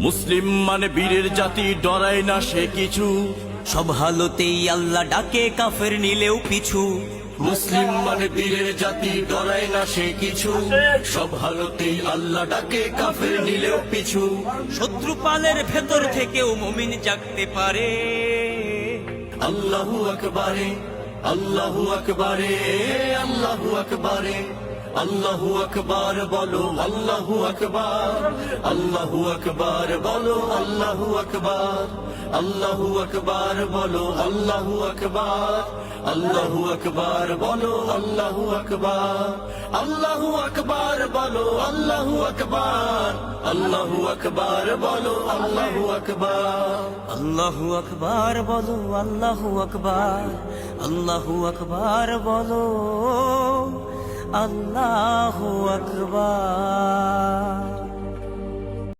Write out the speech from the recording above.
মুসলিম মানে বীরের জাতি, ডরায় না সে কিছু। সব হালতেই আল্লাহ ডাকে, কাফের নিলেও পিছু। মুসলিম মানে বীরের জাতি, ডরায় না সে কিছু। সব হালতেই আল্লাহ ডাকে, কাফের নিলেও পিছু। শত্রু পালের ভেতর থেকেও মুমিন জাগতে পারে। আল্লাহু আকবারে, আল্লাহু আকবারে, আল্লাহু আকবারে, আল্লাহু আকবার বলো, আল্লাহু আকবার, আল্লাহু আকবার বলো, আল্লাহু আকবার, আল্লাহু আকবার বলো, আল্লাহু আকবার, আল্লাহু আকবার বলো, আল্লাহু আকবার, আল্লাহু আকবার বলো, আল্লাহু আকবার, আল্লাহু আকবার বলো, আল্লাহু আকবার, আল্লাহু আকবার বলো, আল্লাহু আকবার, আল্লাহু আকবার বলো, আল্লাহু আকবার।